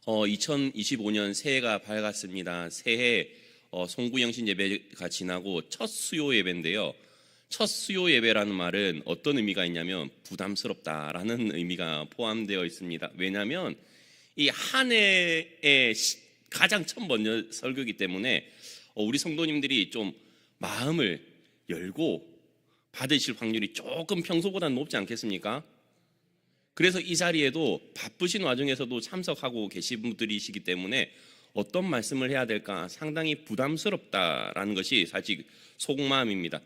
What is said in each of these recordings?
2025년 새해가 밝았습니다. 새해 송구영신 예배가 지나고 첫 수요 예배인데요. 첫 수요 예배라는 말은 어떤 의미가 있냐면 부담스럽다라는 의미가 포함되어 있습니다. 왜냐하면 이 한 해의 가장 첫 번째 설교이기 때문에 우리 성도님들이 좀 마음을 열고 받으실 확률이 조금 평소보다는 높지 않겠습니까? 그래서 이 자리에도 바쁘신 와중에서도 참석하고 계신 분들이시기 때문에 어떤 말씀을 해야 될까 상당히 부담스럽다라는 것이 사실 속마음입니다.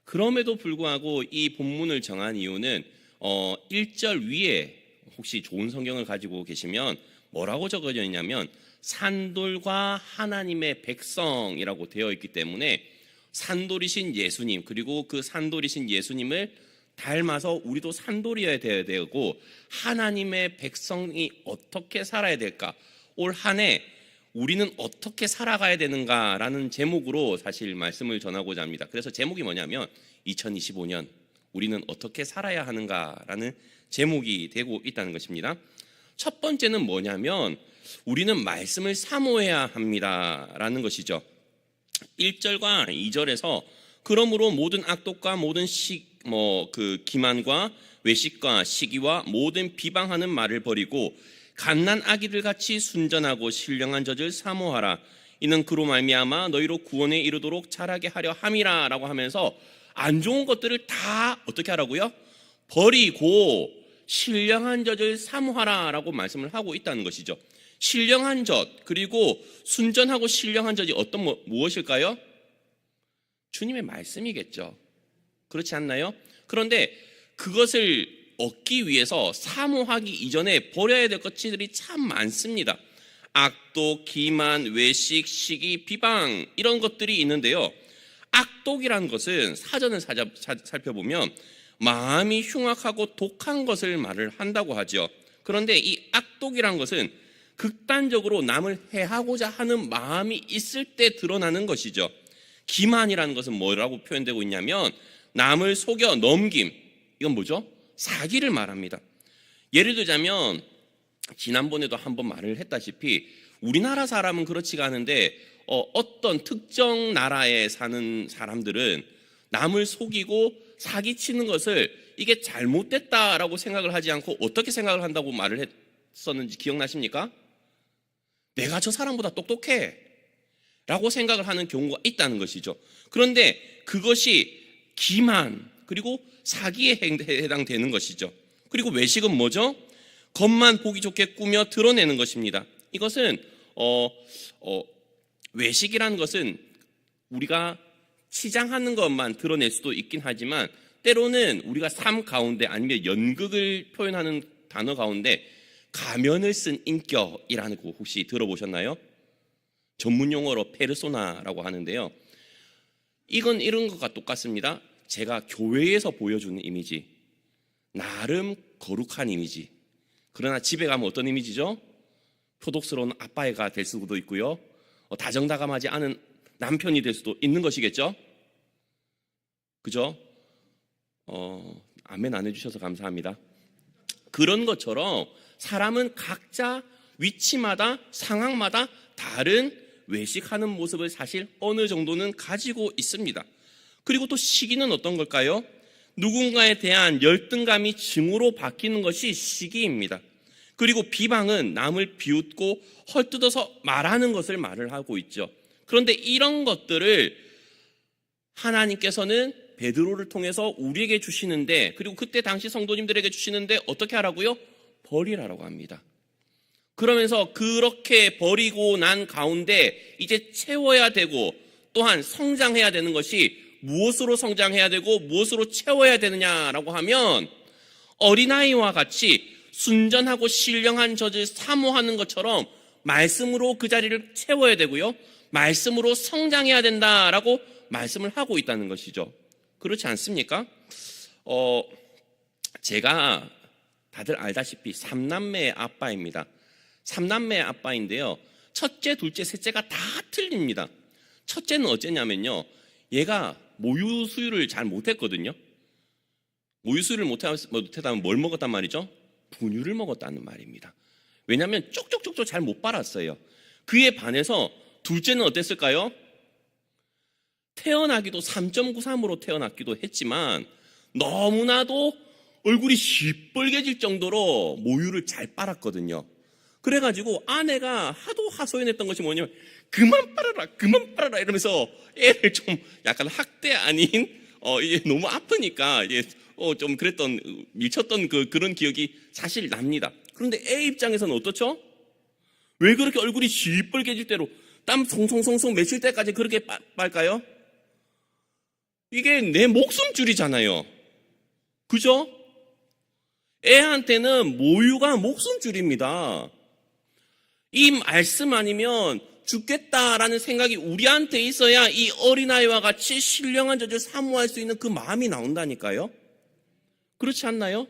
그럼에도 불구하고 이 본문을 정한 이유는 1절 위에 혹시 좋은 성경을 가지고 계시면 뭐라고 적어져 있냐면 산돌과 하나님의 백성이라고 되어 있기 때문에 산돌이신 예수님, 그리고 그 산돌이신 예수님을 닮아서 우리도 산돌이어야 되고 하나님의 백성이 어떻게 살아야 될까, 올 한 해 우리는 어떻게 살아가야 되는가라는 제목으로 사실 말씀을 전하고자 합니다. 그래서 제목이 뭐냐면 2025년 우리는 어떻게 살아야 하는가라는 제목이 되고 있다는 것입니다. 첫 번째는 뭐냐면 우리는 말씀을 사모해야 합니다라는 것이죠. 1절과 2절에서 그러므로 모든 악독과 모든 기만과 외식과 시기와 모든 비방하는 말을 버리고 갓난 아기들 같이 순전하고 신령한 젖을 사모하라. 이는 그로 말미암아 너희로 구원에 이르도록 자라게 하려 함이라라고 하면서 안 좋은 것들을 다 어떻게 하라고요? 버리고 신령한 젖을 사모하라라고 말씀을 하고 있다는 것이죠. 신령한 젖, 그리고 순전하고 신령한 젖이 무엇일까요? 주님의 말씀이겠죠. 그렇지 않나요? 그런데 그것을 얻기 위해서 사모하기 이전에 버려야 될 것들이 참 많습니다. 악독, 기만, 외식, 시기, 비방 이런 것들이 있는데요. 악독이라는 것은 사전을 살펴보면 마음이 흉악하고 독한 것을 말을 한다고 하죠. 그런데 이 악독이라는 것은 극단적으로 남을 해하고자 하는 마음이 있을 때 드러나는 것이죠. 기만이라는 것은 뭐라고 표현되고 있냐면 남을 속여 넘김, 이건 뭐죠? 사기를 말합니다. 예를 들자면 지난번에도 한번 말을 했다시피 우리나라 사람은 그렇지가 않은데 어떤 특정 나라에 사는 사람들은 남을 속이고 사기치는 것을 이게 잘못됐다라고 생각을 하지 않고 어떻게 생각을 한다고 말을 했었는지 기억나십니까? 내가 저 사람보다 똑똑해 라고 생각을 하는 경우가 있다는 것이죠. 그런데 그것이 기만 그리고 사기에 해당되는 것이죠. 그리고 외식은 뭐죠? 겉만 보기 좋게 꾸며 드러내는 것입니다. 이것은 외식이라는 것은 우리가 치장하는 것만 드러낼 수도 있긴 하지만 때로는 우리가 삶 가운데 아니면 연극을 표현하는 단어 가운데 가면을 쓴 인격이라는 거 혹시 들어보셨나요? 전문 용어로 페르소나라고 하는데요. 이건 이런 것과 똑같습니다. 제가 교회에서 보여주는 이미지, 나름 거룩한 이미지. 그러나 집에 가면 어떤 이미지죠? 표독스러운 아빠가 될 수도 있고요. 다정다감하지 않은 남편이 될 수도 있는 것이겠죠? 그죠? 아멘 안 해주셔서 감사합니다. 그런 것처럼 사람은 각자 위치마다 상황마다 다른 외식하는 모습을 사실 어느 정도는 가지고 있습니다. 그리고 또 시기는 어떤 걸까요? 누군가에 대한 열등감이 증오로 바뀌는 것이 시기입니다. 그리고 비방은 남을 비웃고 헐뜯어서 말하는 것을 말을 하고 있죠. 그런데 이런 것들을 하나님께서는 베드로를 통해서 우리에게 주시는데, 그리고 그때 당시 성도님들에게 주시는데 어떻게 하라고요? 버리라고 합니다. 그러면서 그렇게 버리고 난 가운데 이제 채워야 되고 또한 성장해야 되는 것이 무엇으로 성장해야 되고 무엇으로 채워야 되느냐라고 하면 어린아이와 같이 순전하고 신령한 젖을 사모하는 것처럼 말씀으로 그 자리를 채워야 되고요. 말씀으로 성장해야 된다라고 말씀을 하고 있다는 것이죠. 그렇지 않습니까? 제가 다들 알다시피 3남매의 아빠입니다. 3남매의 아빠인데요. 첫째, 둘째, 셋째가 다 틀립니다. 첫째는 어쨌냐면요. 얘가 모유 수유를 잘 못했거든요. 모유 수유를 못했다면 뭘 먹었단 말이죠? 분유를 먹었다는 말입니다. 왜냐하면 쪽쪽쪽쪽 잘 못 빨았어요. 그에 반해서 둘째는 어땠을까요? 태어나기도 3.93으로 태어났기도 했지만 너무나도 얼굴이 시뻘개질 정도로 모유를 잘 빨았거든요. 그래가지고 아내가 하도 하소연했던 것이 뭐냐면 그만 빨아라 이러면서 애를 좀 약간 학대 아닌 이게 너무 아프니까 이게 좀 그랬던 미쳤던 그런 기억이 사실 납니다. 그런데 애 입장에서는 어떻죠? 왜 그렇게 얼굴이 시뻘개질 대로 땀 송송송송 맺힐 때까지 그렇게 빨까요? 이게 내 목숨줄이잖아요. 그죠? 애한테는 모유가 목숨줄입니다. 이 말씀 아니면 죽겠다라는 생각이 우리한테 있어야 이 어린아이와 같이 신령한 젖을 사모할 수 있는 그 마음이 나온다니까요. 그렇지 않나요?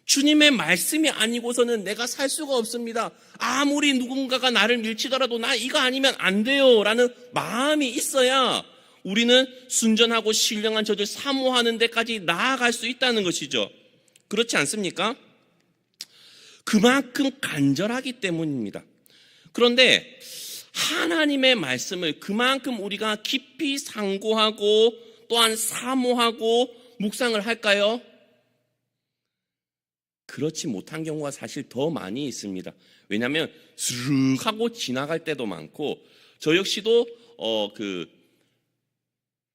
주님의 말씀이 아니고서는 내가 살 수가 없습니다. 아무리 누군가가 나를 밀치더라도 나 이거 아니면 안 돼요 라는 마음이 있어야 우리는 순전하고 신령한 젖을 사모하는 데까지 나아갈 수 있다는 것이죠. 그렇지 않습니까? 그만큼 간절하기 때문입니다. 그런데 하나님의 말씀을 그만큼 우리가 깊이 상고하고 또한 사모하고 묵상을 할까요? 그렇지 못한 경우가 사실 더 많이 있습니다. 왜냐하면 스르륵 하고 지나갈 때도 많고 저 역시도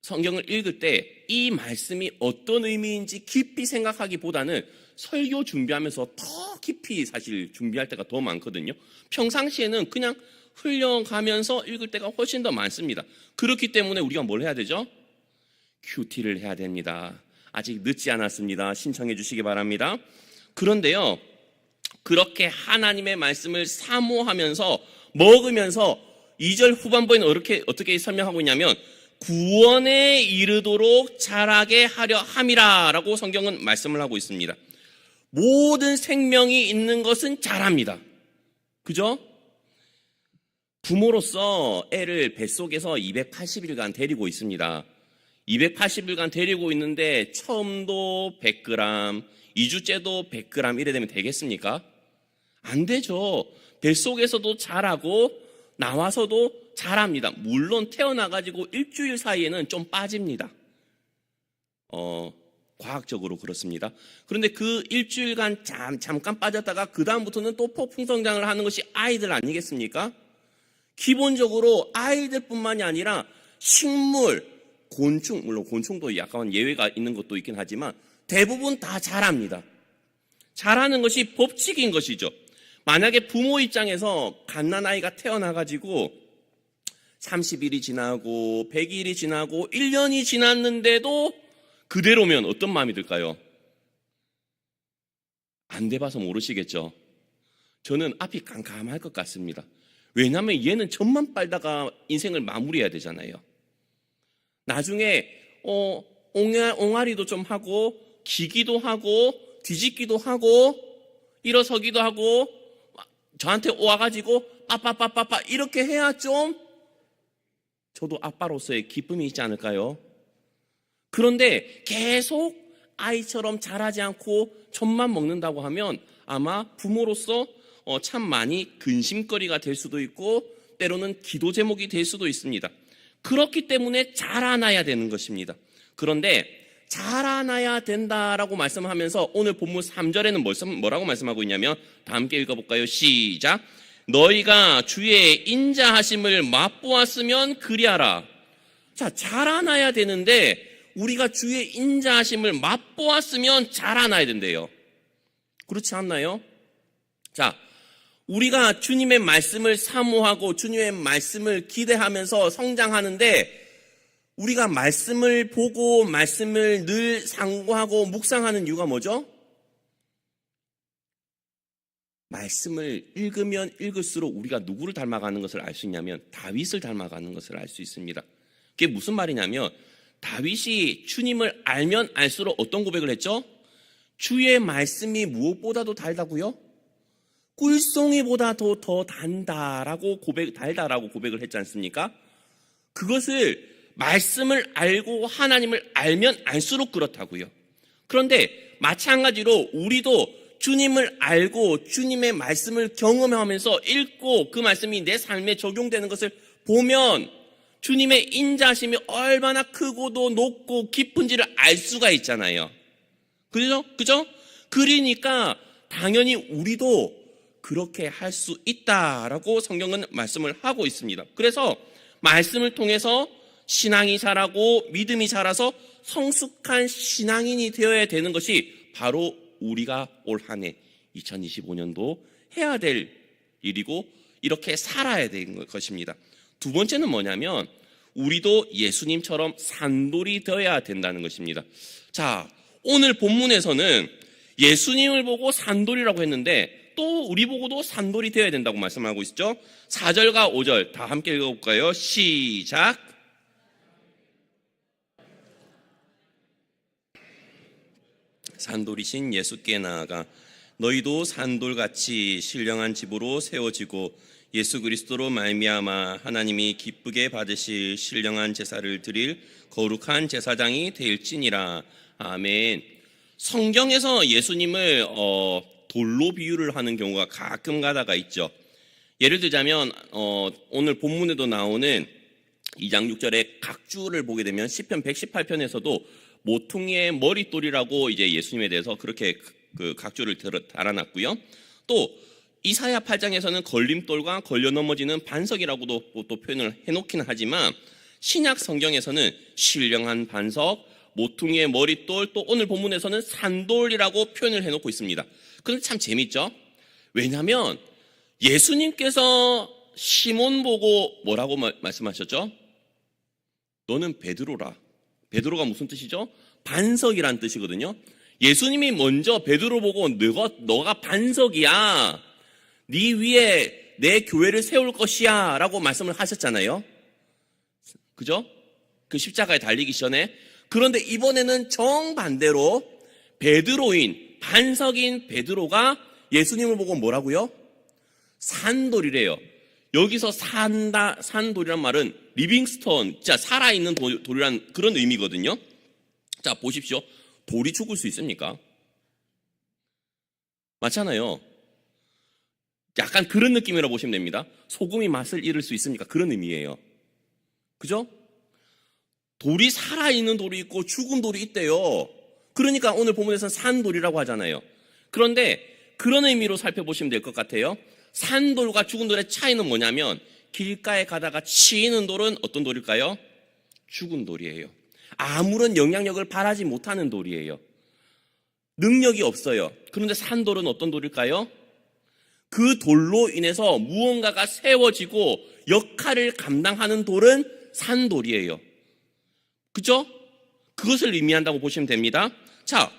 성경을 읽을 때 이 말씀이 어떤 의미인지 깊이 생각하기보다는 설교 준비하면서 더 깊이 사실 준비할 때가 더 많거든요. 평상시에는 그냥 흘려가면서 읽을 때가 훨씬 더 많습니다. 그렇기 때문에 우리가 뭘 해야 되죠? 큐티를 해야 됩니다. 아직 늦지 않았습니다. 신청해 주시기 바랍니다. 그런데요, 그렇게 하나님의 말씀을 사모하면서 먹으면서 2절 후반부에는 어떻게 설명하고 있냐면 구원에 이르도록 자라게 하려 함이라 라고 성경은 말씀을 하고 있습니다. 모든 생명이 있는 것은 자랍니다. 그죠? 부모로서 애를 뱃속에서 280일간 데리고 있습니다. 280일간 데리고 있는데 처음도 100g, 2주째도 100g 이래 되면 되겠습니까? 안 되죠. 뱃속에서도 자라고 나와서도 자랍니다. 물론 태어나가지고 일주일 사이에는 좀 빠집니다. 과학적으로 그렇습니다. 그런데 그 일주일간 잠깐 빠졌다가 그 다음부터는 또 폭풍 성장을 하는 것이 아이들 아니겠습니까? 기본적으로 아이들뿐만이 아니라 식물, 곤충, 물론 곤충도 약간 예외가 있는 것도 있긴 하지만 대부분 다 자랍니다. 자라는 것이 법칙인 것이죠. 만약에 부모 입장에서 갓난아이가 태어나가지고 30일이 지나고 100일이 지나고 1년이 지났는데도 그대로면 어떤 마음이 들까요? 안 돼봐서 모르시겠죠? 저는 앞이 깜깜할 것 같습니다. 왜냐하면 얘는 젖만 빨다가 인생을 마무리해야 되잖아요. 나중에 옹알이도 좀 하고 기기도 하고 뒤집기도 하고 일어서기도 하고 저한테 와가지고 빠빠빠빠빠 이렇게 해야 좀 저도 아빠로서의 기쁨이 있지 않을까요? 그런데 계속 아이처럼 자라지 않고 젖만 먹는다고 하면 아마 부모로서 참 많이 근심거리가 될 수도 있고 때로는 기도 제목이 될 수도 있습니다. 그렇기 때문에 자라나야 되는 것입니다. 그런데 자라나야 된다라고 말씀하면서 오늘 본문 3절에는 뭐라고 말씀하고 있냐면 다 함께 읽어볼까요? 시작! 너희가 주의 인자하심을 맛보았으면 그리하라. 자, 자라나야 되는데 우리가 주의 인자하심을 맛보았으면 자라나야 된대요. 그렇지 않나요? 자, 우리가 주님의 말씀을 사모하고 주님의 말씀을 기대하면서 성장하는데 우리가 말씀을 보고 말씀을 늘 상고하고 묵상하는 이유가 뭐죠? 말씀을 읽으면 읽을수록 우리가 누구를 닮아가는 것을 알 수 있냐면 다윗을 닮아가는 것을 알 수 있습니다. 그게 무슨 말이냐면 다윗이 주님을 알면 알수록 어떤 고백을 했죠? 주의 말씀이 무엇보다도 달다고요? 꿀송이보다도 더 달다라고 고백을 했지 않습니까? 그것을 말씀을 알고 하나님을 알면 알수록 그렇다고요. 그런데 마찬가지로 우리도 주님을 알고 주님의 말씀을 경험하면서 읽고 그 말씀이 내 삶에 적용되는 것을 보면 주님의 인자심이 얼마나 크고도 높고 깊은지를 알 수가 있잖아요. 그죠? 그러니까 당연히 우리도 그렇게 할 수 있다라고 성경은 말씀을 하고 있습니다. 그래서 말씀을 통해서 신앙이 자라고 믿음이 자라서 성숙한 신앙인이 되어야 되는 것이 바로 우리가 올 한 해 2025년도 해야 될 일이고 이렇게 살아야 되는 것입니다. 두 번째는 뭐냐면 우리도 예수님처럼 산돌이 되어야 된다는 것입니다. 자, 오늘 본문에서는 예수님을 보고 산돌이라고 했는데 또 우리 보고도 산돌이 되어야 된다고 말씀하고 있죠. 4절과 5절 다 함께 읽어볼까요? 시작. 산돌이신 예수께 나아가 너희도 산돌같이 신령한 집으로 세워지고 예수 그리스도로 말미암아 하나님이 기쁘게 받으실 신령한 제사를 드릴 거룩한 제사장이 될지니라. 아멘. 성경에서 예수님을 돌로 비유를 하는 경우가 가끔 가다가 있죠. 예를 들자면 오늘 본문에도 나오는 2장 6절의 각주를 보게 되면 시편 118편에서도 모퉁이의 머릿돌이라고 이제 예수님에 대해서 그렇게 그 각주를 달아놨고요. 또 이사야 8장에서는 걸림돌과 걸려 넘어지는 반석이라고도 또 표현을 해놓긴 하지만 신약 성경에서는 신령한 반석, 모퉁이의 머릿돌, 또 오늘 본문에서는 산돌이라고 표현을 해놓고 있습니다. 그런데 참 재밌죠? 왜냐하면 예수님께서 시몬 보고 뭐라고 말씀하셨죠? 너는 베드로라. 베드로가 무슨 뜻이죠? 반석이란 뜻이거든요. 예수님이 먼저 베드로 보고 너가 반석이야. 네 위에 내 교회를 세울 것이야 라고 말씀을 하셨잖아요. 그죠? 그 십자가에 달리기 전에. 그런데 이번에는 정반대로 베드로인 반석인 베드로가 예수님을 보고 뭐라고요? 산돌이래요. 여기서 산돌이란 말은 리빙스톤, 진짜 살아있는 돌이란 그런 의미거든요. 자, 보십시오. 돌이 죽을 수 있습니까? 맞잖아요. 약간 그런 느낌이라고 보시면 됩니다. 소금이 맛을 잃을 수 있습니까? 그런 의미예요. 그죠? 돌이 살아있는 돌이 있고 죽은 돌이 있대요. 그러니까 오늘 본문에서는 산돌이라고 하잖아요. 그런데 그런 의미로 살펴보시면 될 것 같아요. 산돌과 죽은 돌의 차이는 뭐냐면 길가에 가다가 치이는 돌은 어떤 돌일까요? 죽은 돌이에요. 아무런 영향력을 발하지 못하는 돌이에요. 능력이 없어요. 그런데 산돌은 어떤 돌일까요? 그 돌로 인해서 무언가가 세워지고 역할을 감당하는 돌은 산돌이에요. 그죠? 그것을 의미한다고 보시면 됩니다. 자,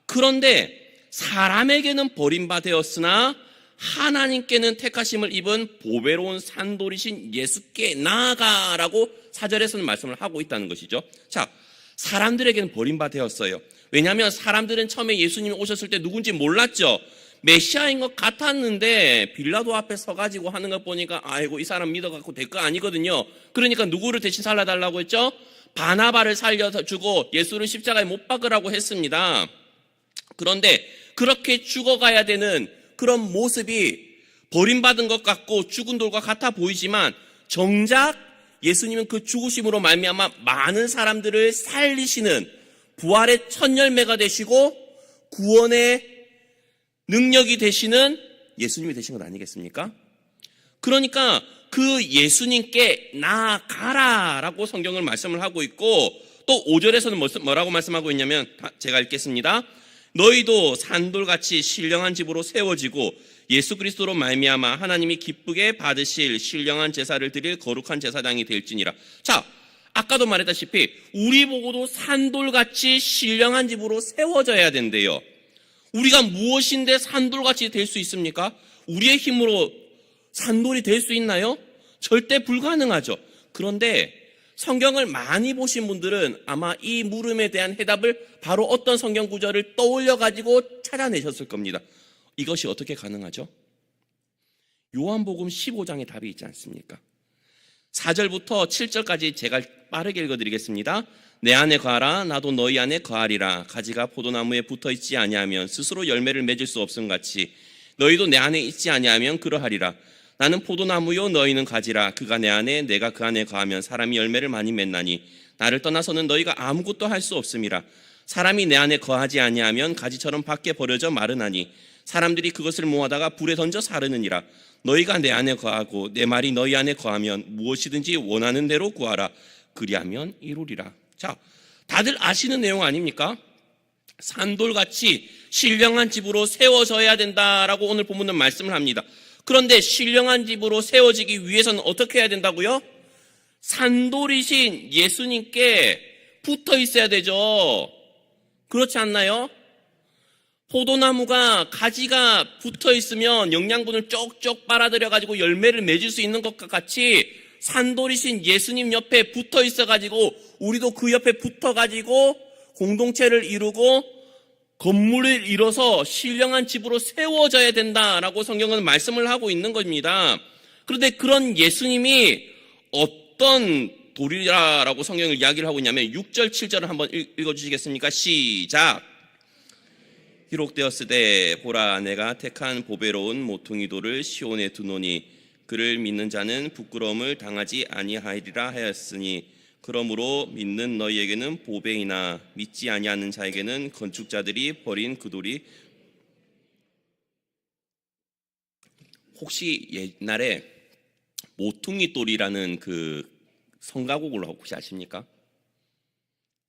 그런데 사람에게는 버림받았으나 하나님께는 택하심을 입은 보배로운 산돌이신 예수께 나아가라고 4절에서는 말씀을 하고 있다는 것이죠. 자, 사람들에게는 버림받았어요. 왜냐하면 사람들은 처음에 예수님이 오셨을 때 누군지 몰랐죠. 메시아인 것 같았는데 빌라도 앞에 서가지고 하는 것 보니까 아이고 이 사람 믿어갖고 될 거 아니거든요. 그러니까 누구를 대신 살려달라고 했죠? 바나바를 살려주고 예수를 십자가에 못 박으라고 했습니다. 그런데 그렇게 죽어가야 되는 그런 모습이 버림받은 것 같고 죽은 돌과 같아 보이지만 정작 예수님은 그 죽으심으로 말미암아 많은 사람들을 살리시는 부활의 첫 열매가 되시고 구원의 능력이 되시는 예수님이 되신 것 아니겠습니까? 그러니까 그 예수님께 나아가라라고 성경을 말씀을 하고 있고 또 5절에서는 뭐라고 말씀하고 있냐면 제가 읽겠습니다. 너희도 산돌같이 신령한 집으로 세워지고 예수 그리스도로 말미암아 하나님이 기쁘게 받으실 신령한 제사를 드릴 거룩한 제사장이 될지니라. 자, 아까도 말했다시피 우리 보고도 산돌같이 신령한 집으로 세워져야 된대요. 우리가 무엇인데 산돌같이 될 수 있습니까? 우리의 힘으로 산돌이 될 수 있나요? 절대 불가능하죠. 그런데 성경을 많이 보신 분들은 아마 이 물음에 대한 해답을 바로 어떤 성경 구절을 떠올려 가지고 찾아내셨을 겁니다. 이것이 어떻게 가능하죠? 요한복음 15장에 답이 있지 않습니까? 4절부터 7절까지 제가 빠르게 읽어드리겠습니다. 내 안에 거하라 나도 너희 안에 거하리라. 가지가 포도나무에 붙어있지 아니하면 스스로 열매를 맺을 수 없음 같이 너희도 내 안에 있지 아니하면 그러하리라. 나는 포도나무요 너희는 가지라. 그가 내 안에 내가 그 안에 거하면 사람이 열매를 많이 맺나니 나를 떠나서는 너희가 아무것도 할 수 없음이라. 사람이 내 안에 거하지 아니하면 가지처럼 밖에 버려져 마르나니 사람들이 그것을 모아다가 불에 던져 사르느니라. 너희가 내 안에 거하고 내 말이 너희 안에 거하면 무엇이든지 원하는 대로 구하라. 그리하면 이루리라. 자, 다들 아시는 내용 아닙니까? 산돌같이 신령한 집으로 세워져야 된다라고 오늘 본문은 말씀을 합니다. 그런데 신령한 집으로 세워지기 위해서는 어떻게 해야 된다고요? 산돌이신 예수님께 붙어 있어야 되죠. 그렇지 않나요? 포도나무가 가지가 붙어 있으면 영양분을 쪽쪽 빨아들여 가지고 열매를 맺을 수 있는 것과 같이 산돌이신 예수님 옆에 붙어 있어 가지고 우리도 그 옆에 붙어 가지고 공동체를 이루고 건물을 이뤄서 신령한 집으로 세워져야 된다라고 성경은 말씀을 하고 있는 겁니다. 그런데 그런 예수님이 어떤 돌이라고 성경을 이야기를 하고 있냐면 6절 7절을 한번 읽어주시겠습니까? 시작. 기록되었으되 보라 내가 택한 보배로운 모퉁이 돌을 시온에 두노니 그를 믿는 자는 부끄러움을 당하지 아니하리라 하였으니 그러므로 믿는 너희에게는 보배이나 믿지 아니하는 자에게는 건축자들이 버린 그 돌이. 혹시 옛날에 모퉁이 돌이라는 그 성가곡을 혹시 아십니까?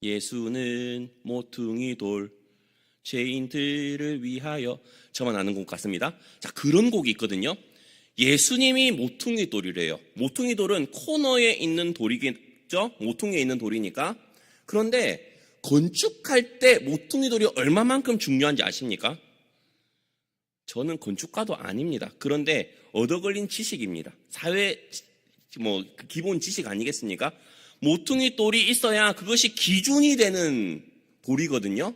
예수는 모퉁이 돌 죄인들을 위하여. 저만 아는 곡 같습니다. 자, 그런 곡이 있거든요. 예수님이 모퉁이 돌이래요. 모퉁이 돌은 코너에 있는 돌이겠죠? 모퉁이에 있는 돌이니까. 그런데 건축할 때 모퉁이 돌이 얼마만큼 중요한지 아십니까? 저는 건축가도 아닙니다. 그런데 얻어걸린 지식입니다. 사회 기본 지식 아니겠습니까? 모퉁이 돌이 있어야 그것이 기준이 되는 돌이거든요.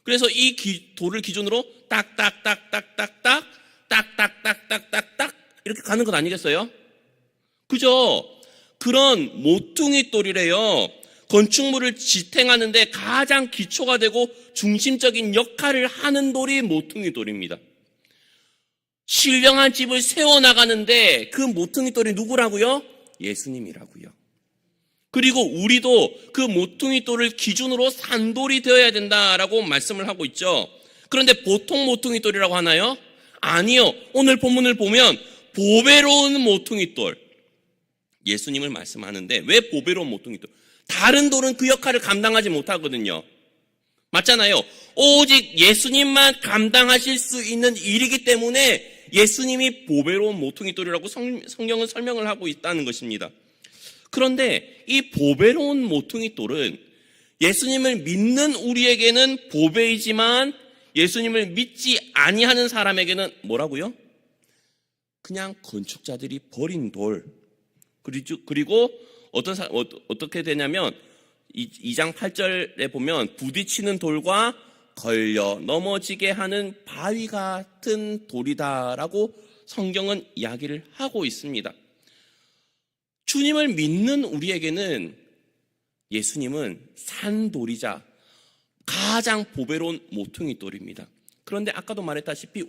그래서 이 돌을 기준으로 딱딱딱딱딱딱 딱딱딱딱딱딱 이렇게 가는 것 아니겠어요? 그죠? 그런 모퉁이 돌이래요. 건축물을 지탱하는데 가장 기초가 되고 중심적인 역할을 하는 돌이 모퉁이 돌입니다. 신령한 집을 세워나가는데 그 모퉁이 돌이 누구라고요? 예수님이라고요. 그리고 우리도 그 모퉁이 돌을 기준으로 산돌이 되어야 된다라고 말씀을 하고 있죠. 그런데 보통 모퉁이 돌이라고 하나요? 아니요. 오늘 본문을 보면 보배로운 모퉁이 돌. 예수님을 말씀하는데 왜 보배로운 모퉁이 돌? 다른 돌은 그 역할을 감당하지 못하거든요. 맞잖아요. 오직 예수님만 감당하실 수 있는 일이기 때문에 예수님이 보배로운 모퉁이 돌이라고 성경은 설명을 하고 있다는 것입니다. 그런데 이 보배로운 모퉁이 돌은 예수님을 믿는 우리에게는 보배이지만 예수님을 믿지 아니하는 사람에게는 뭐라고요? 그냥 건축자들이 버린 돌. 그리고 어떻게 되냐면 2장 8절에 보면 부딪히는 돌과 걸려 넘어지게 하는 바위 같은 돌이다라고 성경은 이야기를 하고 있습니다. 주님을 믿는 우리에게는 예수님은 산돌이자 가장 보배로운 모퉁이 돌입니다. 그런데 아까도 말했다시피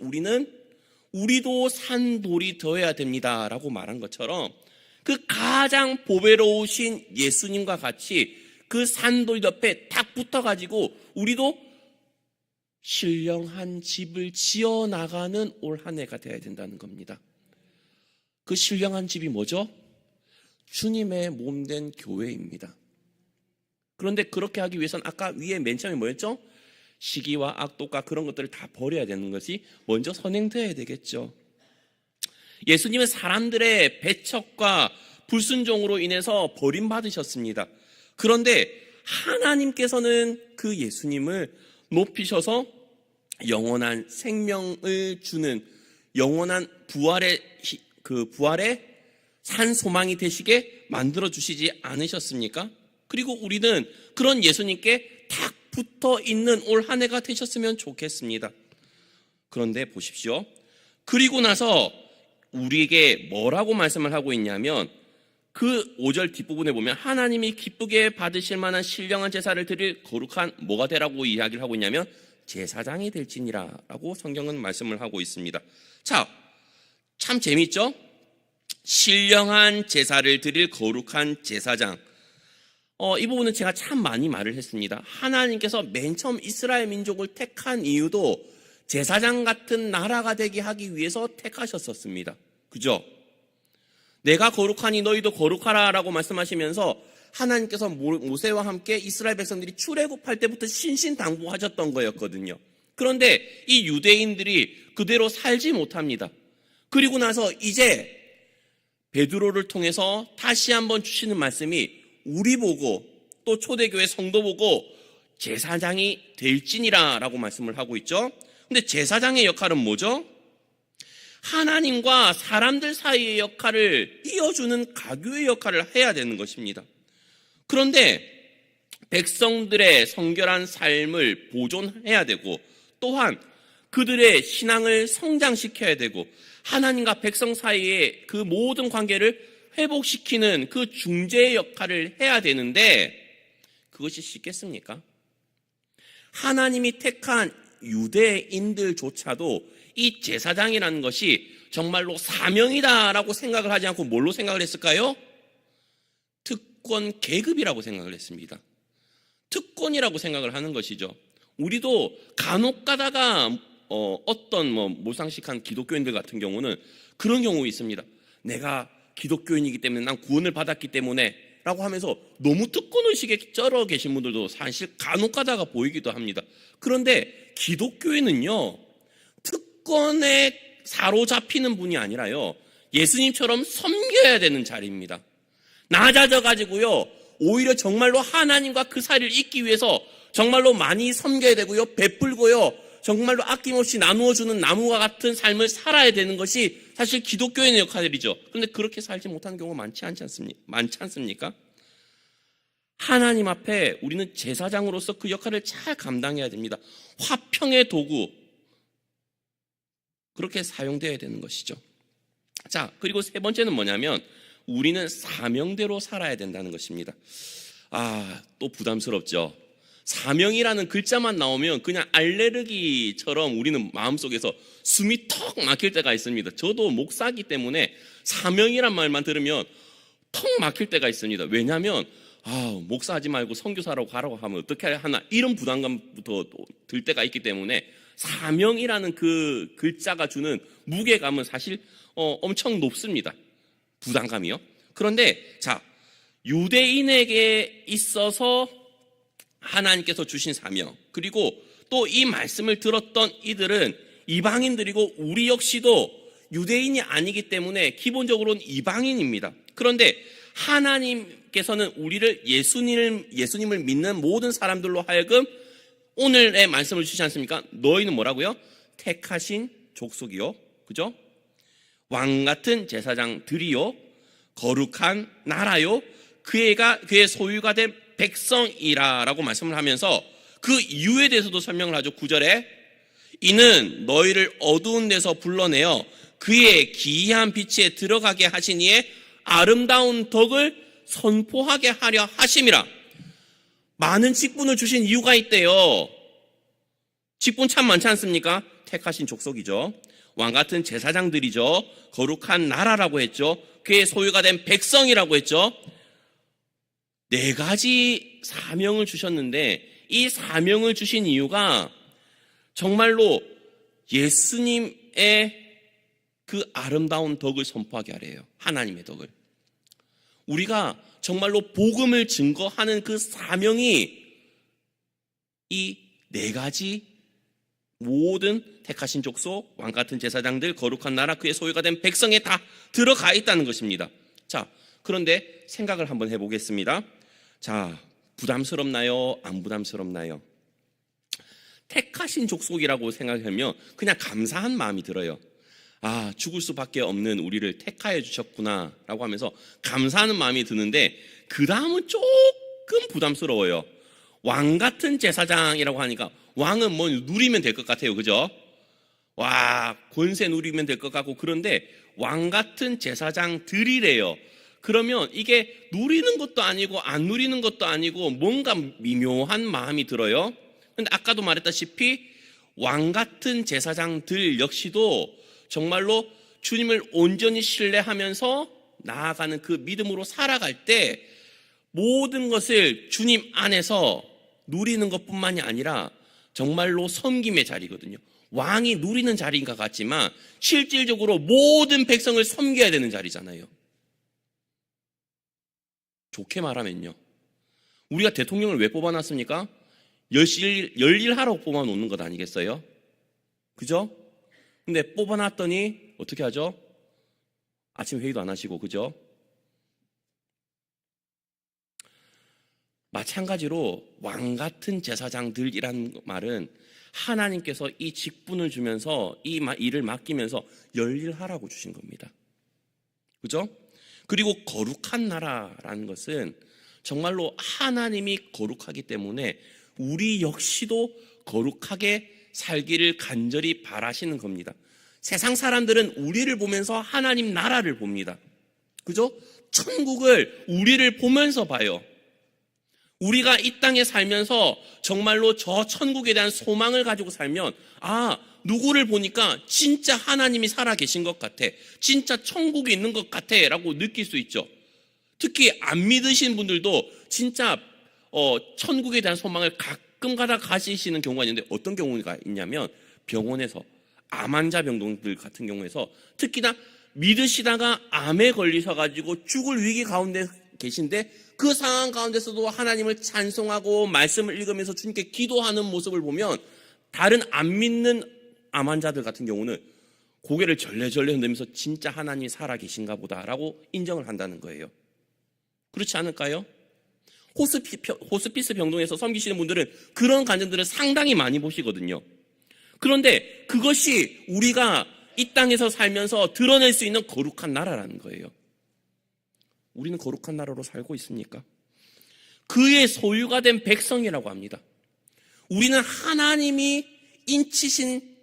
우리도 산돌이 되어야 됩니다라고 말한 것처럼 그 가장 보배로우신 예수님과 같이 그 산돌 옆에 딱 붙어가지고 우리도 신령한 집을 지어나가는 올 한 해가 되어야 된다는 겁니다. 그 신령한 집이 뭐죠? 주님의 몸된 교회입니다. 그런데 그렇게 하기 위해서는 아까 위에 맨 처음에 뭐였죠? 시기와 악독과 그런 것들을 다 버려야 되는 것이 먼저 선행되어야 되겠죠. 예수님은 사람들의 배척과 불순종으로 인해서 버림받으셨습니다. 그런데 하나님께서는 그 예수님을 높이셔서 영원한 생명을 주는 영원한 부활의 산 소망이 되시게 만들어 주시지 않으셨습니까? 그리고 우리는 그런 예수님께 딱 붙어 있는 올 한 해가 되셨으면 좋겠습니다. 그런데 보십시오. 그리고 나서 우리에게 뭐라고 말씀을 하고 있냐면 그 5절 뒷부분에 보면 하나님이 기쁘게 받으실 만한 신령한 제사를 드릴 거룩한 뭐가 되라고 이야기를 하고 있냐면 제사장이 될지니라 라고 성경은 말씀을 하고 있습니다. 자, 참 재밌죠? 신령한 제사를 드릴 거룩한 제사장. 이 부분은 제가 참 많이 말을 했습니다. 하나님께서 맨 처음 이스라엘 민족을 택한 이유도 제사장 같은 나라가 되게 하기 위해서 택하셨었습니다. 그죠? 내가 거룩하니 너희도 거룩하라 라고 말씀하시면서 하나님께서 모세와 함께 이스라엘 백성들이 출애굽할 때부터 신신당부하셨던 거였거든요. 그런데 이 유대인들이 그대로 살지 못합니다. 그리고 나서 이제 베드로를 통해서 다시 한번 주시는 말씀이 우리 보고 또 초대교회 성도 보고 제사장이 될지니라 라고 말씀을 하고 있죠. 근데 제사장의 역할은 뭐죠? 하나님과 사람들 사이의 역할을 이어주는 가교의 역할을 해야 되는 것입니다. 그런데 백성들의 성결한 삶을 보존해야 되고 또한 그들의 신앙을 성장시켜야 되고 하나님과 백성 사이의 그 모든 관계를 회복시키는 그 중재의 역할을 해야 되는데 그것이 쉽겠습니까? 하나님이 택한 유대인들조차도 이 제사장이라는 것이 정말로 사명이다라고 생각을 하지 않고 뭘로 생각을 했을까요? 특권 계급이라고 생각을 했습니다. 특권이라고 생각을 하는 것이죠. 우리도 간혹 가다가 어떤 몰상식한 기독교인들 같은 경우는 그런 경우 있습니다. 내가 기독교인이기 때문에 난 구원을 받았기 때문에 라고 하면서 너무 특권의식에 쩔어 계신 분들도 사실 간혹 가다가 보이기도 합니다. 그런데 기독교인은요, 특권에 사로잡히는 분이 아니라요, 예수님처럼 섬겨야 되는 자리입니다. 낮아져가지고요, 오히려 정말로 하나님과 그 사이를 잇기 위해서 정말로 많이 섬겨야 되고요, 베풀고요, 정말로 아낌없이 나누어주는 나무와 같은 삶을 살아야 되는 것이 사실 기독교인의 역할이죠. 그런데 그렇게 살지 못하는 경우가 많지 않습니까? 하나님 앞에 우리는 제사장으로서 그 역할을 잘 감당해야 됩니다. 화평의 도구, 그렇게 사용되어야 되는 것이죠. 자, 그리고 세 번째는 뭐냐면 우리는 사명대로 살아야 된다는 것입니다. 또 부담스럽죠. 사명이라는 글자만 나오면 그냥 알레르기처럼 우리는 마음속에서 숨이 턱 막힐 때가 있습니다. 저도 목사기 때문에 사명이란 말만 들으면 턱 막힐 때가 있습니다. 왜냐하면 목사하지 말고 선교사라고 가라고 하면 어떻게 하나 이런 부담감부터 들 때가 있기 때문에 사명이라는 그 글자가 주는 무게감은 사실 엄청 높습니다. 부담감이요. 그런데 자, 유대인에게 있어서 하나님께서 주신 사명, 그리고 또 이 말씀을 들었던 이들은 이방인들이고 우리 역시도 유대인이 아니기 때문에 기본적으로는 이방인입니다. 그런데 하나님께서는 우리를 예수님을 믿는 모든 사람들로 하여금 오늘의 말씀을 주시지 않습니까? 너희는 뭐라고요? 택하신 족속이요, 그죠? 왕 같은 제사장들이요, 거룩한 나라요, 그의 소유가 된 백성이라라고 말씀을 하면서 그 이유에 대해서도 설명을 하죠. 9절에 이는 너희를 어두운 데서 불러내어 그의 기이한 빛에 들어가게 하시니에 아름다운 덕을 선포하게 하려 하심이라. 많은 직분을 주신 이유가 있대요. 직분 참 많지 않습니까? 택하신 족속이죠. 왕같은 제사장들이죠. 거룩한 나라라고 했죠. 그의 소유가 된 백성이라고 했죠. 4가지 사명을 주셨는데 이 사명을 주신 이유가 정말로 예수님의 그 아름다운 덕을 선포하게 하래요. 하나님의 덕을. 우리가 정말로 복음을 증거하는 그 사명이 이 4가지 모든 택하신 족속, 왕같은 제사장들, 거룩한 나라, 그의 소유가 된 백성에 다 들어가 있다는 것입니다. 자, 그런데 생각을 한번 해보겠습니다. 자, 부담스럽나요? 안 부담스럽나요? 택하신 족속이라고 생각하면 그냥 감사한 마음이 들어요. 죽을 수밖에 없는 우리를 택하여 주셨구나 라고 하면서 감사하는 마음이 드는데 그 다음은 조금 부담스러워요. 왕 같은 제사장이라고 하니까 왕은 뭐 누리면 될 것 같아요. 그죠? 권세 누리면 될 것 같고, 그런데 왕 같은 제사장들이래요. 그러면 이게 누리는 것도 아니고 안 누리는 것도 아니고 뭔가 미묘한 마음이 들어요. 근데 아까도 말했다시피 왕 같은 제사장들 역시도 정말로 주님을 온전히 신뢰하면서 나아가는 그 믿음으로 살아갈 때 모든 것을 주님 안에서 누리는 것뿐만이 아니라 정말로 섬김의 자리거든요. 왕이 누리는 자리인 것 같지만 실질적으로 모든 백성을 섬겨야 되는 자리잖아요. 좋게 말하면요, 우리가 대통령을 왜 뽑아놨습니까? 열일하라고 뽑아놓는 것 아니겠어요? 그죠? 근데 뽑아놨더니 어떻게 하죠? 아침 회의도 안 하시고, 그죠? 마찬가지로 왕 같은 제사장들이라는 말은 하나님께서 이 직분을 주면서 이 일을 맡기면서 열일하라고 주신 겁니다. 그죠? 그리고 거룩한 나라라는 것은 정말로 하나님이 거룩하기 때문에 우리 역시도 거룩하게 살기를 간절히 바라시는 겁니다. 세상 사람들은 우리를 보면서 하나님 나라를 봅니다. 그죠? 천국을 우리를 보면서 봐요. 우리가 이 땅에 살면서 정말로 저 천국에 대한 소망을 가지고 살면, 아, 누구를 보니까 진짜 하나님이 살아계신 것 같아, 진짜 천국에 있는 것 같아 라고 느낄 수 있죠. 특히 안 믿으신 분들도 진짜 천국에 대한 소망을 가끔가다 가지시는 경우가 있는데, 어떤 경우가 있냐면 병원에서 암 환자 병동들 같은 경우에서 특히나 믿으시다가 암에 걸리셔가지고 죽을 위기 가운데 계신데 그 상황 가운데서도 하나님을 찬송하고 말씀을 읽으면서 주님께 기도하는 모습을 보면 다른 안 믿는 암 환자들 같은 경우는 고개를 절레절레 흔들면서 진짜 하나님이 살아계신가 보다라고 인정을 한다는 거예요. 그렇지 않을까요? 호스피스 병동에서 섬기시는 분들은 그런 간증들을 상당히 많이 보시거든요. 그런데 그것이 우리가 이 땅에서 살면서 드러낼 수 있는 거룩한 나라라는 거예요. 우리는 거룩한 나라로 살고 있습니까? 그의 소유가 된 백성이라고 합니다. 우리는 하나님이 인치신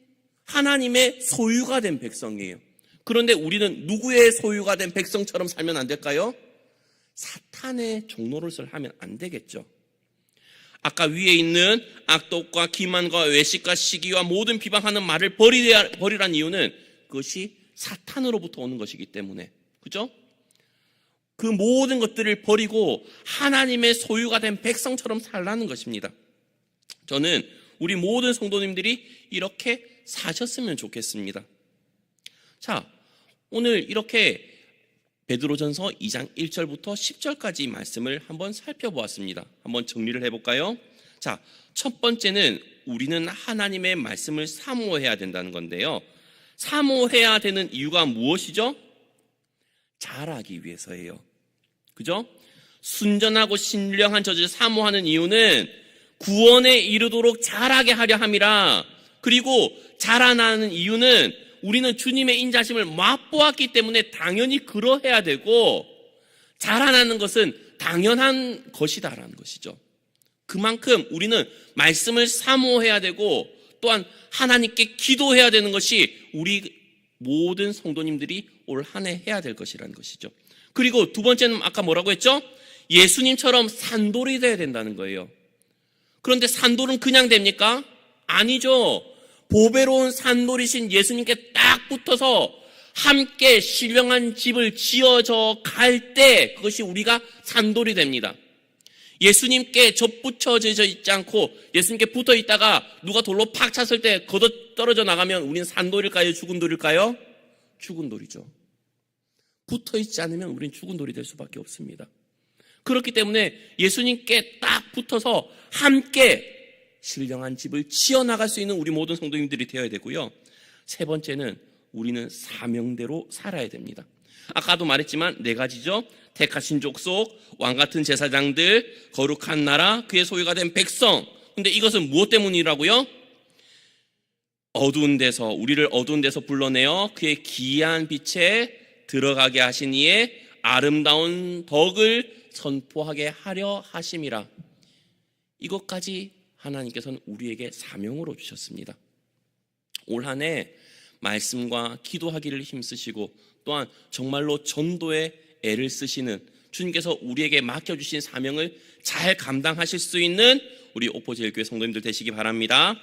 하나님의 소유가 된 백성이에요. 그런데 우리는 누구의 소유가 된 백성처럼 살면 안 될까요? 사탄의 종노릇을 하면 안 되겠죠. 아까 위에 있는 악독과 기만과 외식과 시기와 모든 비방하는 말을 버리란 이유는 그것이 사탄으로부터 오는 것이기 때문에, 그죠? 그 모든 것들을 버리고 하나님의 소유가 된 백성처럼 살라는 것입니다. 저는 우리 모든 성도님들이 이렇게 사셨으면 좋겠습니다. 자, 오늘 이렇게 베드로전서 2장 1절부터 10절까지 말씀을 한번 살펴보았습니다. 한번 정리를 해볼까요? 자, 첫 번째는 우리는 하나님의 말씀을 사모해야 된다는 건데요. 사모해야 되는 이유가 무엇이죠? 잘하기 위해서예요. 그죠? 순전하고 신령한 젖을 사모하는 이유는 구원에 이르도록 잘하게 하려 함이라. 그리고 자라나는 이유는 우리는 주님의 인자심을 맛보았기 때문에 당연히 그러해야 되고, 자라나는 것은 당연한 것이다라는 것이죠. 그만큼 우리는 말씀을 사모해야 되고 또한 하나님께 기도해야 되는 것이 우리 모든 성도님들이 올 한 해 해야 될 것이라는 것이죠. 그리고 두 번째는 아까 뭐라고 했죠? 예수님처럼 산돌이 돼야 된다는 거예요. 그런데 산돌은 그냥 됩니까? 아니죠. 보배로운 산돌이신 예수님께 딱 붙어서 함께 신령한 집을 지어져 갈 때 그것이 우리가 산돌이 됩니다. 예수님께 접붙여져 있지 않고 예수님께 붙어 있다가 누가 돌로 팍 찼을 때 걷어 떨어져 나가면 우리는 산돌일까요? 죽은 돌일까요? 죽은 돌이죠. 붙어 있지 않으면 우리는 죽은 돌이 될 수밖에 없습니다. 그렇기 때문에 예수님께 딱 붙어서 함께 신령한 집을 지어나갈 수 있는 우리 모든 성도님들이 되어야 되고요. 세 번째는 우리는 사명대로 살아야 됩니다. 아까도 말했지만 네 가지죠. 택하신 족속, 왕같은 제사장들, 거룩한 나라, 그의 소유가 된 백성. 근데 이것은 무엇 때문이라고요? 우리를 어두운 데서 불러내어 그의 기이한 빛에 들어가게 하신 이의 아름다운 덕을 선포하게 하려 하심이라. 이것까지 하나님께서는 우리에게 사명으로 주셨습니다. 올 한 해 말씀과 기도하기를 힘쓰시고 또한 정말로 전도에 애를 쓰시는, 주님께서 우리에게 맡겨주신 사명을 잘 감당하실 수 있는 우리 옥포제일교회 성도님들 되시기 바랍니다.